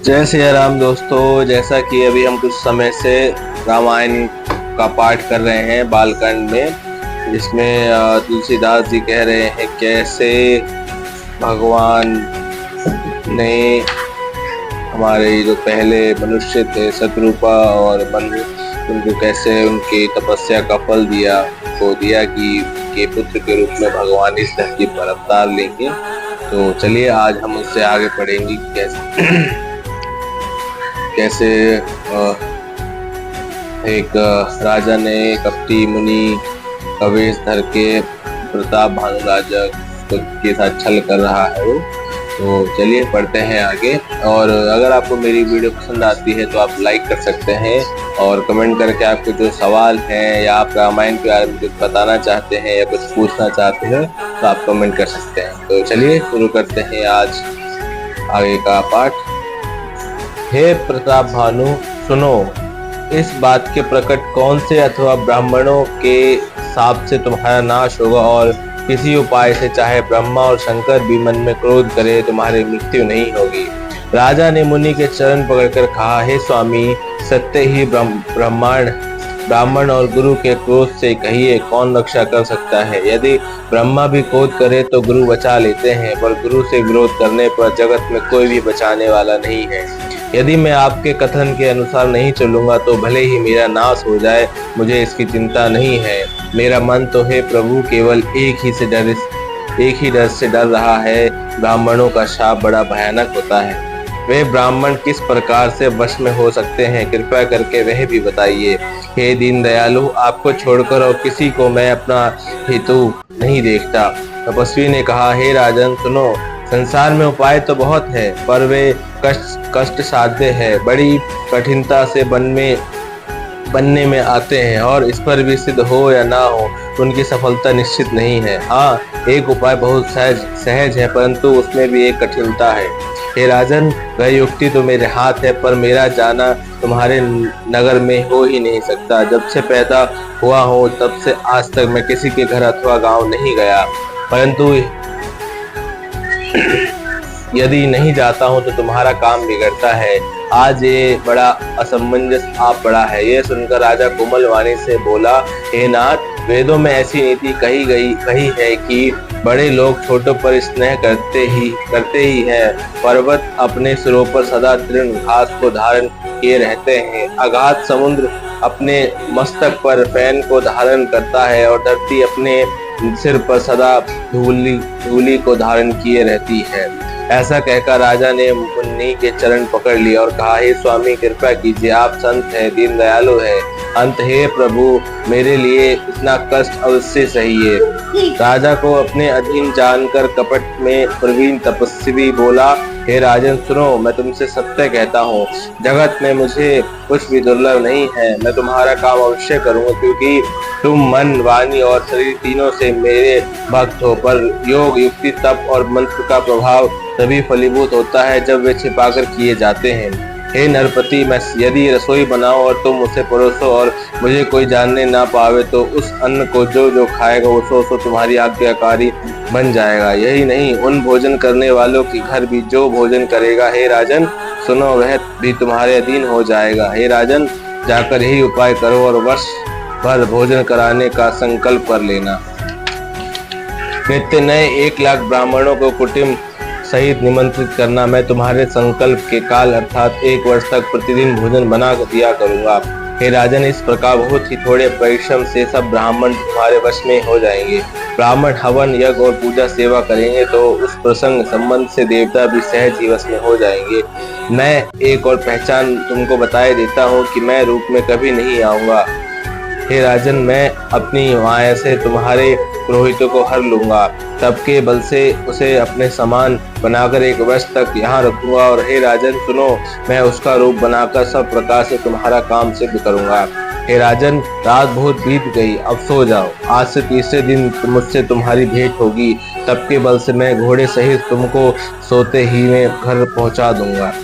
जय सिया राम दोस्तों। जैसा कि अभी हम कुछ समय से रामायण का पाठ कर रहे हैं बालकांड में, जिसमें तुलसीदास जी कह रहे हैं कैसे भगवान ने हमारे जो पहले मनुष्य थे शत्रुपा और मनु, उनको कैसे उनकी तपस्या का फल दिया कि के पुत्र के रूप में भगवान इस धरती पर अवतार लेंगे। तो चलिए आज हम उससे आगे पढ़ेंगे कैसे एक राजा ने कपटी मुनि का वेश धर के प्रताप भानु राजा के साथ छल कर रहा है वो। तो चलिए पढ़ते हैं आगे। और अगर आपको मेरी वीडियो पसंद आती है तो आप लाइक कर सकते हैं और कमेंट करके आपके जो सवाल हैं या आप रामायण के बारे में कुछ बताना चाहते हैं या कुछ पूछना चाहते हैं तो आप कमेंट कर सकते हैं। तो चलिए शुरू करते हैं आज आगे का पाठ। हे प्रताप भानु, सुनो, इस बात के प्रकट कौन से अथवा ब्राह्मणों के शाप से तुम्हारा नाश होगा, और किसी उपाय से चाहे ब्रह्मा और शंकर भी मन में क्रोध करे तुम्हारी मृत्यु नहीं होगी। राजा ने मुनि के चरण पकड़कर कहा, हे स्वामी, सत्य ही ब्राह्मण और गुरु के क्रोध से कहिए कौन रक्षा कर सकता है। यदि ब्रह्मा भी क्रोध करे तो गुरु बचा लेते हैं, पर गुरु से विरोध करने पर जगत में कोई भी बचाने वाला नहीं है। यदि मैं आपके कथन के अनुसार नहीं चलूंगा तो भले ही मेरा नाश हो जाए, मुझे इसकी चिंता नहीं है। मेरा मन तो है प्रभु केवल एक ही डर से डर रहा है। ब्राह्मणों का शाप बड़ा भयानक होता है। वे ब्राह्मण किस प्रकार से वश में हो सकते हैं, कृपया करके वह भी बताइए। हे दीन दयालु, आपको छोड़कर और किसी को मैं अपना हेतु नहीं देखता। तपस्वी ने कहा, हे राजन सुनो, संसार में उपाय तो बहुत है, पर वे कष्ट साध्य है, बड़ी कठिनता से बनने में आते हैं, और इस पर भी सिद्ध हो या ना हो उनकी सफलता निश्चित नहीं है। हाँ, एक उपाय बहुत सहज है, परंतु उसमें भी एक कठिनता है। हे राजन, वह युक्ति तो मेरे हाथ है, पर मेरा जाना तुम्हारे नगर में हो ही नहीं सकता। जब से पैदा हुआ हूँ तब से आज तक मैं किसी के घर अथवा गांव नहीं गया, परंतु यदि नहीं जाता हूँ तो तुम्हारा काम बिगड़ता है। आज ये बड़ा असमंजस आप पड़ा है। यह सुनकर राजा कोमल वाणी से बोला, हे नाथ, वेदों में ऐसी नीति कही है कि बड़े लोग छोटों पर स्नेह करते ही हैं। पर्वत अपने सिरों पर सदा तृण घास को धारण किए रहते हैं। अगाध समुद्र अपने मस्तक पर पैन को धारण करता है, और धरती अपने सिर पर सदा धूली को धारण किए रहती है। ऐसा कहकर राजा ने मुनि के चरण पकड़ लिए और कहा, हे स्वामी, कृपा कीजिए, आप संत हैं, दीन दयालु हैं। अंत हे प्रभु, मेरे लिए इतना कष्ट अवश्य सहिए। राजा को अपने अधीन जानकर कपट में प्रवीण तपस्वी बोला, हे राजन सुनो, मैं तुमसे सत्य कहता हूँ, जगत में मुझे कुछ भी दुर्लभ नहीं है। मैं तुम्हारा काम अवश्य करूँगा, क्योंकि तुम मन, वाणी और शरीर तीनों से मेरे भक्त हो। पर योग, युक्ति, तप और मंत्र का प्रभाव तभी फलीभूत होता है जब वे छिपाकर किए जाते हैं। हे नरपति, मैं यदि रसोई बनाऊं और तुम उसे परोसो और मुझे कोई जानने ना पावे, तो उस अन्न को जो खाएगा वो सो तुम्हारी आज्ञाकारी बन जाएगा। यही नहीं, उन भोजन करने वालों के घर भी जो भोजन करेगा, हे राजन सुनो, वह भी तुम्हारे अधीन हो जाएगा। हे राजन, जाकर यही उपाय करो और वर्ष भर भोजन कराने का संकल्प कर लेना। नित्य नए 1 लाख ब्राह्मणों को कुटुंब सहित निमंत्रित करना। मैं तुम्हारे संकल्प के काल अर्थात 1 वर्ष तक प्रतिदिन भोजन बना दिया करूंगा। हे राजन, इस प्रकार बहुत ही थोड़े परिश्रम से सब ब्राह्मण तुम्हारे वश में हो जाएंगे। ब्राह्मण हवन, यज्ञ और पूजा सेवा करेंगे तो उस प्रसंग संबंध से देवता भी सहज ही वश में हो जाएंगे। मैं एक और पहचान तुमको बताए देता हूँ कि मैं रूप में कभी नहीं आऊंगा। हे राजन, मैं अपनी माया से तुम्हारे पुरोहितों को हर लूंगा, तब के बल से उसे अपने समान बनाकर 1 वर्ष तक यहाँ रखूंगा। और हे राजन सुनो, मैं उसका रूप बनाकर सब प्रकार से तुम्हारा काम सिद्ध करूंगा। हे राजन, रात बहुत बीत गई, अब सो जाओ। आज से तीसरे दिन मुझसे तुम्हारी भेंट होगी, तब के बल से मैं घोड़े सहित तुमको सोते ही में घर पहुंचा दूंगा।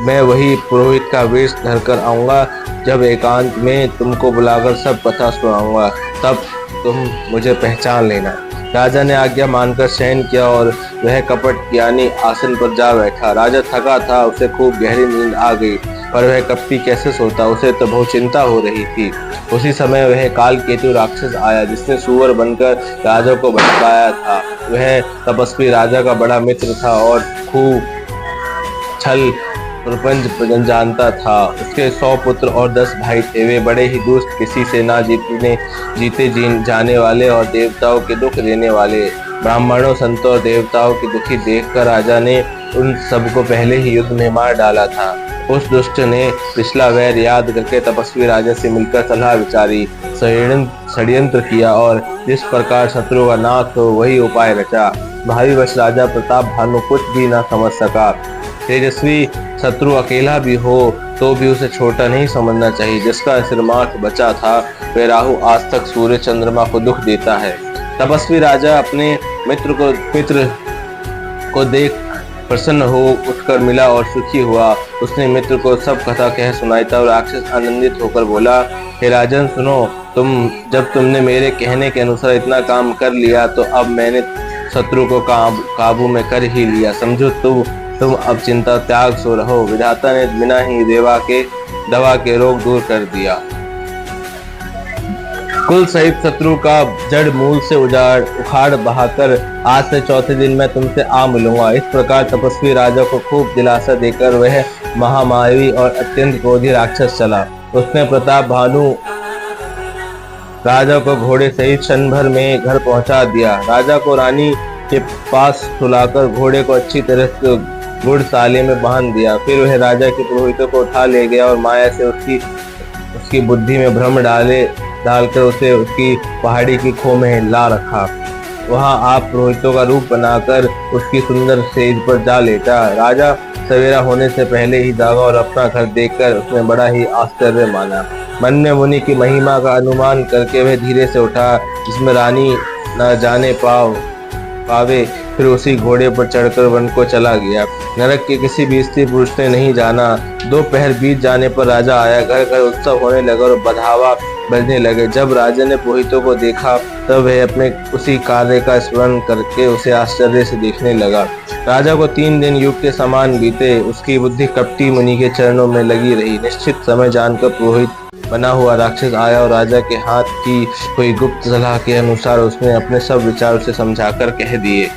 मैं वही पुरोहित का वेश धरकर आऊंगा। जब एकांत में तुमको बुलाकर सब कथा सुनाऊंगा, तब तुम मुझे पहचान लेना। राजा ने आज्ञा मानकर शयन किया और वह कपट यानी आसन पर जा बैठा। राजा थका था, उसे खूब गहरी नींद आ गई, पर वह कपटी कैसे सोता, उसे तो बहुत चिंता हो रही थी। उसी समय वह काल केतु राक्षस आया, जिसने सूअर बनकर राजा को भटकाया था। वह तपस्वी राजा का बड़ा मित्र था और खूब छल प्रपंच जानता था। उसके 100 पुत्र और 10 भाई थे। वे बड़े ही दुष्ट, किसी से ना जीते जाने वाले और देवताओं के दुख देने वाले। ब्राह्मणों, संतों और देवताओं की दुखी देखकर राजा ने उन सबको पहले ही युद्ध में मार डाला था। उस दुष्ट ने पिछला वैर याद करके तपस्वी राजा से मिलकर सलाह विचारी, षड्यंत्र किया और जिस प्रकार शत्रु का नाश हो वही उपाय रचा। भाविवश राजा प्रताप भानु कुछ भी न समझ सका। तेजस्वी शत्रु अकेला भी हो तो भी उसे छोटा नहीं समझना चाहिए। जिसका सिरमार्थ बचा था, वह राहु आज तक सूर्य चंद्रमा को दुख देता है। तपस्वी राजा अपने मित्र को देख प्रसन्न हो उठकर मिला और सुखी हुआ। उसने मित्र को सब कथा कह सुनाई। तब राक्षस आनंदित होकर बोला, हे राजन सुनो, जब तुमने मेरे कहने के अनुसार इतना काम कर लिया तो अब मैंने शत्रु को काबू में कर ही लिया। समझो तुम अब चिंता त्याग सो रहो। विधाता ने बिना ही दवा के रोग दूर कर दिया। कुल सहित शत्रु का जड़ मूल से उखाड़ बहाकर आज से चौथे दिन मैं तुमसे आ मिलूंगा। इस प्रकार तपस्वी राजा को खूब दिलासा देकर वह महामारी और अत्यंत क्रोधी राक्षस चला। उसने प्रताप भानु राजा को घोड़े सहित क्षण भर में घर पहुंचा दिया। राजा को रानी के पास सुलाकर घोड़े को अच्छी तरह से गुड़साले में बांध दिया। फिर वह राजा के पुरोहितों को उठा ले गया और माया से उसकी बुद्धि में भ्रम डालकर उसे उसकी पहाड़ी की खो में ला रखा। वहां आप पुरोहितों का रूप बनाकर उसकी सुंदर सेज पर जा लेटा। राजा सवेरा होने से पहले ही जागा और अपना घर देखकर उसने बड़ा ही आश्चर्य माना। मन में मुनि की महिमा का अनुमान करके वह धीरे से उठा, जिसमें रानी न जाने पावे। फिर उसी घोड़े पर चढ़कर वन को चला गया। नरक के किसी भी स्त्री पुरुष ने नहीं जाना। दोपहर बीत जाने पर राजा आया। घर घर उत्सव होने लगा और बधावा बजने लगे। जब राजा ने पुरोहितों को देखा तब वह अपने उसी कार्य का स्मरण करके उसे आश्चर्य से देखने लगा। राजा को 3 दिन युग के समान बीते। उसकी बुद्धि कपटी मुनि के चरणों में लगी रही। निश्चित समय जानकर पुरोहित बना हुआ राक्षस आया और राजा के हाथ की कोई गुप्त सलाह के अनुसार उसने अपने सब विचार उसे समझाकर कह दिए।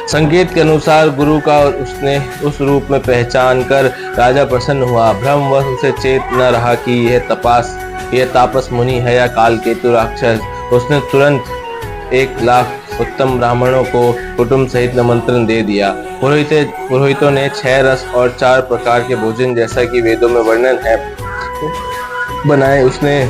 संकेत के अनुसार गुरु का उसने उस रूप में पहचान कर राजा प्रसन्न हुआ। भ्रमवश उसे चेत न रहा कि यह तापस मुनि है या काल केतु राक्षस। उसने तुरंत 1 लाख उत्तम ब्राह्मणों को कुटुंब सहित निमंत्रण दे दिया। पुरोहितों ने 6 रस और 4 प्रकार के भोजन, जैसा कि वेदों में वर्णन है, बनाए। उसने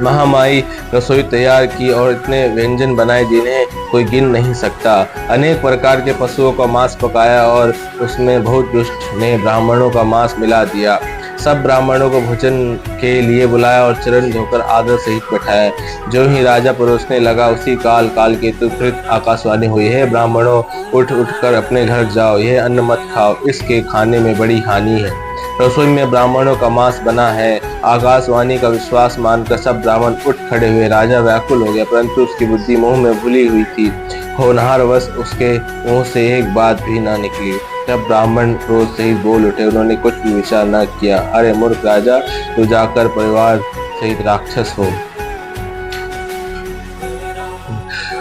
महामाई रसोई तैयार की और इतने व्यंजन बनाए जिन्हें कोई गिन नहीं सकता। अनेक प्रकार के पशुओं का मांस पकाया और उसमें बहुत दुष्ट ने ब्राह्मणों का मांस मिला दिया। सब ब्राह्मणों को भोजन के लिए बुलाया और चरण धोकर आदर सहित बैठाया। जो ही राजा परोसने लगा, उसी काल केतु कृत आकाशवाणी हुई, है ब्राह्मणों, उठ कर अपने घर जाओ। यह अन्न मत खाओ, इसके खाने में बड़ी हानि है। रसोई में ब्राह्मणों का मांस बना है। आकाशवाणी का विश्वास मानकर सब ब्राह्मण उठ खड़े हुए। राजा व्याकुल हो गया, परंतु उसकी बुद्धि मुंह में भूली हुई थी। होनहार वश उसके मुंह से एक बात भी न निकली। तब ब्राह्मण क्रोध सहित बोल उठे। उन्होंने कुछ भी विचार न किया। अरे मूर्ख राजा, तू जाकर परिवार सहित राक्षस हो।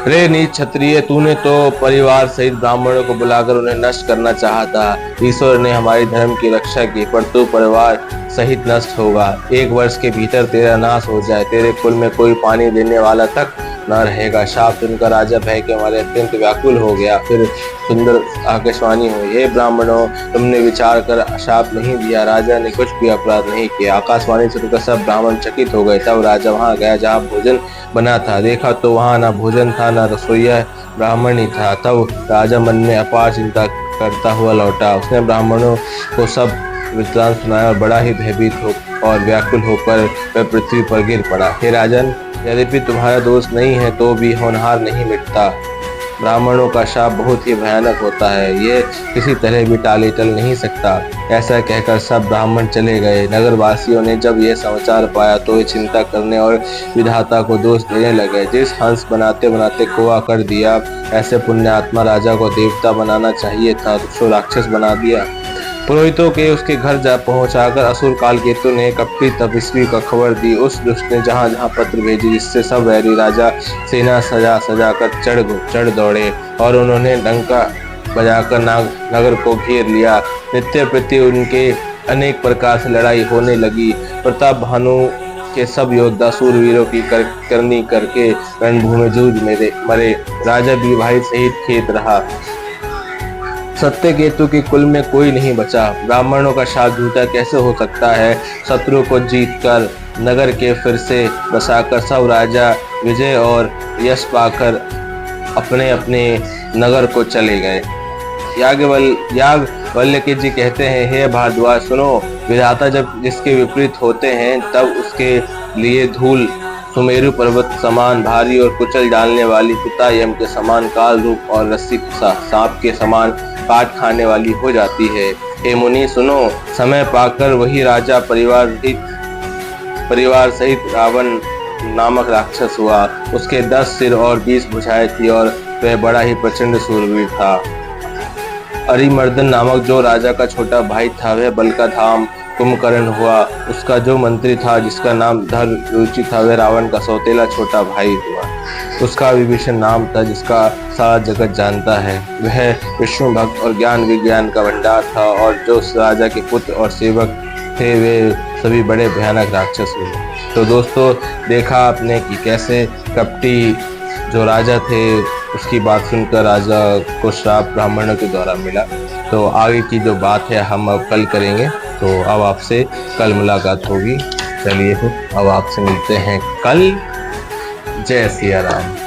रे नीच क्षत्रिय, तूने तो परिवार सहित ब्राह्मणों को बुलाकर उन्हें नष्ट करना चाहा था। ईश्वर ने हमारी धर्म की रक्षा की, पर तू परिवार सहित नष्ट होगा। 1 वर्ष के भीतर तेरा नाश हो जाए। तेरे कुल में कोई पानी देने वाला तक न रहेगा। शाप सुनकर राजा भय के हमारे अत्यंत व्याकुल हो गया। फिर सुंदर आकाशवाणी हुई, हे ब्राह्मणों, तुमने विचार कर शाप नहीं दिया। राजा ने कुछ भी अपराध नहीं किया। आकाशवाणी सुनकर सब ब्राह्मण चकित हो गए। तब राजा वहां गया जहाँ भोजन बना था। देखा तो वहां न भोजन था, न रसोईया ब्राह्मण ही था। तब राजा मन में अपार चिंता करता हुआ लौटा। उसने ब्राह्मणों को सब वृत्तांत सुनाया और बड़ा ही भयभीत और व्याकुल होकर वह पृथ्वी पर गिर पड़ा। हे राजन, यद्यपि तुम्हारा दोष नहीं है तो भी होनहार नहीं मिटता। ब्राह्मणों का शाप बहुत ही भयानक होता है, ये किसी तरह भी टाली टल नहीं सकता। ऐसा कहकर सब ब्राह्मण चले गए। नगर वासियों ने जब यह समाचार पाया तो वे चिंता करने और विधाता को दोष देने लगे। जिस हंस बनाते बनाते कुआं कर दिया, ऐसे पुण्यात्मा राजा को देवता बनाना चाहिए था, तो राक्षस बना दिया। पुरोहितों के उसके घर जा पहुंचाकर असुर कालकेतु ने कपटी तपस्वी को खबर दी। उस दुष्ट ने जहां जहां पत्र भेजे, जिससे सब वैरी राजा सेना सजा सजा कर चढ़ दौड़े और उन्होंने डंका बजाकर नगर को घेर लिया। नित्य प्रति उनके अनेक प्रकार से लड़ाई होने लगी। प्रताप भानु के सब योद्धा सूरवीरों की करनी करके रणभूमि जूझ मरे। राजा बीभाई सहित खेत रहा। सत्यकेतु के कुल में कोई नहीं बचा। ब्राह्मणों का शाप झूठा कैसे हो सकता है। शत्रु को जीतकर नगर के फिर से बसाकर सब राजा विजय और यश पाकर अपने अपने नगर को चले गए। याज्ञवल्क्य जी कहते हैं, हे भारद्वाज सुनो, विधाता जब जिसके विपरीत होते हैं तब उसके लिए धूल सुमेरु पर्वत समान भारी और कुचल डालने वाली, पिता यम के समान काल रूप और रस्सी सांप के समान काट खाने वाली हो जाती है। हे मुनि सुनो, समय पाकर वही राजा परिवार सहित रावण नामक राक्षस हुआ। उसके 10 सिर और 20 भुजाएं थी और वह बड़ा ही प्रचंड सूरवीर था। अरिमर्दन नामक जो राजा का छोटा भाई था, वह बल का धाम कुंभकर्ण हुआ। उसका जो मंत्री था, जिसका नाम धर रुचि था, वह रावण का सौतेला छोटा भाई हुआ। उसका विभीषण नाम था, जिसका सारा जगत जानता है। वह विष्णु भक्त और ज्ञान विज्ञान का भंडार था, और जो उस राजा के पुत्र और सेवक थे, वे सभी बड़े भयानक राक्षस हुए। तो दोस्तों, देखा आपने कि कैसे कपटी जो राजा थे, उसकी बात सुनकर राजा को श्राप ब्राह्मणों के द्वारा मिला। तो आगे की जो बात है हम अब कल करेंगे। तो अब आपसे कल मुलाकात होगी। चलिए फिर अब आपसे मिलते हैं कल। जय सिया राम।